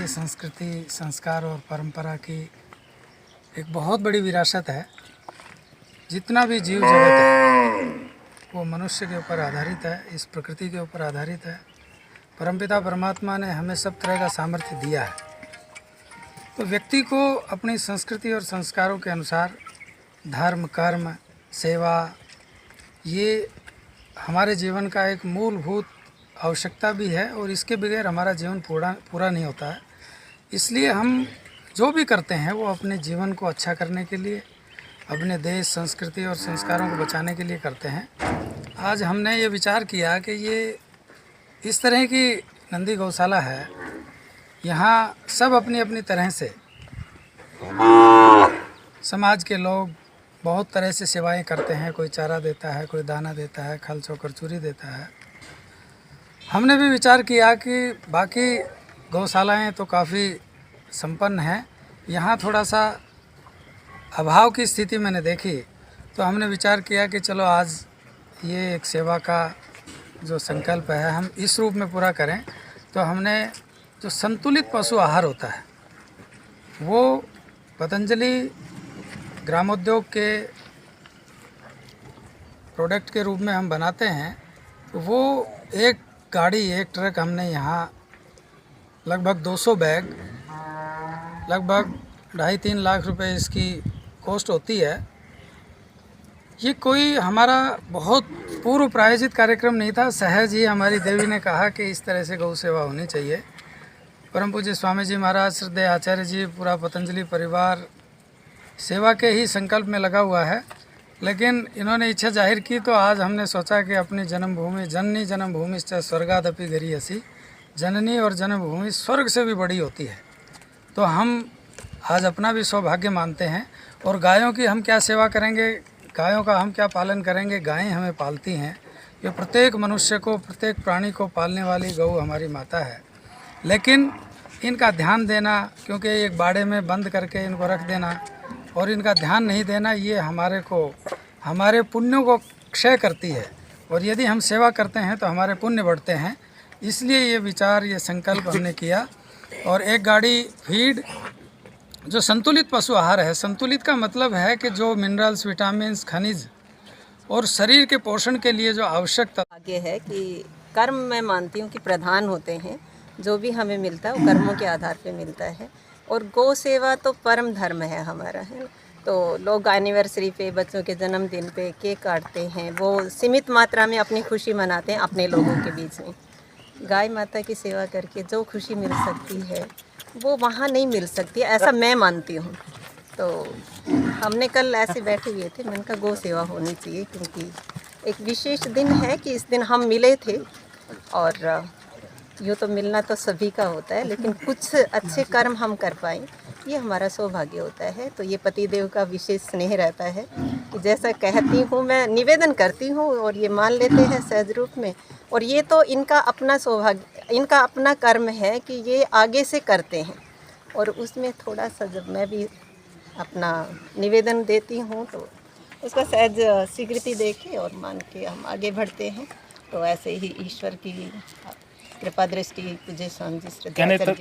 भारतीय संस्कृति, संस्कार और परंपरा की एक बहुत बड़ी विरासत है। जितना भी जीव जगत है वो मनुष्य के ऊपर आधारित है, इस प्रकृति के ऊपर आधारित है। परमपिता परमात्मा ने हमें सब तरह का सामर्थ्य दिया है। तो व्यक्ति को अपनी संस्कृति और संस्कारों के अनुसार धर्म, कर्म, सेवा, ये हमारे जीवन का एक मूलभूत आवश्यकता भी है और इसके बगैर हमारा जीवन पूरा नहीं होता है। इसलिए हम जो भी करते हैं वो अपने जीवन को अच्छा करने के लिए, अपने देश, संस्कृति और संस्कारों को बचाने के लिए करते हैं। आज हमने ये विचार किया कि ये इस तरह की नंदी गौशाला है, यहाँ सब अपनी अपनी तरह से समाज के लोग बहुत तरह से सेवाएं करते हैं। कोई चारा देता है, कोई दाना देता है, खल चोकर चूरी देता है। हमने भी विचार किया कि बाकी गौशालाएं तो काफ़ी संपन्न हैं, यहाँ थोड़ा सा अभाव की स्थिति मैंने देखी, तो हमने विचार किया कि चलो आज ये एक सेवा का जो संकल्प है हम इस रूप में पूरा करें। तो हमने जो संतुलित पशु आहार होता है वो पतंजलि ग्रामोद्योग के प्रोडक्ट के रूप में हम बनाते हैं। तो वो एक गाड़ी, एक ट्रक हमने यहाँ लगभग 200 बैग, लगभग 2.5-3 लाख रुपए इसकी कॉस्ट होती है। ये कोई हमारा बहुत पूर्व प्रायोजित कार्यक्रम नहीं था, सहज ही हमारी देवी ने कहा कि इस तरह से गौ सेवा होनी चाहिए। परम पूज्य स्वामी जी महाराज, श्रद्धेय आचार्य जी, पूरा पतंजलि परिवार सेवा के ही संकल्प में लगा हुआ है। लेकिन इन्होंने इच्छा जाहिर की तो आज हमने सोचा कि अपनी जन्मभूमि, जननी जन्मभूमि स्वर्गादपि गरीयसी, जननी और जन्मभूमि स्वर्ग से भी बड़ी होती है। तो हम आज अपना भी सौभाग्य मानते हैं। और गायों की हम क्या सेवा करेंगे, गायों का हम क्या पालन करेंगे। गायें हमें पालती हैं। ये प्रत्येक मनुष्य को, प्रत्येक प्राणी को पालने वाली गौ हमारी माता है। लेकिन इनका ध्यान देना, क्योंकि एक बाड़े में बंद करके इनको रख देना और इनका ध्यान नहीं देना, ये हमारे पुण्यों को क्षय करती है। और यदि हम सेवा करते हैं तो हमारे पुण्य बढ़ते हैं। इसलिए ये विचार, ये संकल्प हमने किया। और एक गाड़ी फीड जो संतुलित पशु आहार है, संतुलित का मतलब है कि जो मिनरल्स, विटामिन्स, खनिज और शरीर के पोषण के लिए जो आवश्यक आगे है कि कर्म मैं मानती हूँ कि प्रधान होते हैं। जो भी हमें मिलता है वो कर्मों के आधार पे मिलता है। और गौ सेवा तो परम धर्म है हमारा, है ना। तो लोग एनिवर्सरी पे, बच्चों के जन्मदिन पे केक काटते हैं, वो सीमित मात्रा में अपनी खुशी मनाते हैं अपने लोगों के बीच में। गाय माता की सेवा करके जो खुशी मिल सकती है वो वहाँ नहीं मिल सकती, ऐसा मैं मानती हूँ। तो हमने कल ऐसे बैठे हुए थे, मैंने कहा गौ सेवा होनी चाहिए, क्योंकि एक विशेष दिन है कि इस दिन हम मिले थे। और यूँ तो मिलना तो सभी का होता है, लेकिन कुछ अच्छे कर्म हम कर पाएँ, ये हमारा सौभाग्य होता है। तो ये पतिदेव का विशेष स्नेह रहता है कि जैसा कहती हूँ मैं निवेदन करती हूँ और ये मान लेते हैं सहज रूप में। और ये तो इनका अपना सौभाग्य, इनका अपना कर्म है कि ये आगे से करते हैं। और उसमें थोड़ा सा जब मैं भी अपना निवेदन देती हूँ तो उसका सहज स्वीकृति दे के और मान के हम आगे बढ़ते हैं। तो ऐसे ही ईश्वर की कृपा दृष्टि, पूज्य स्वामी जी, श्रद्धा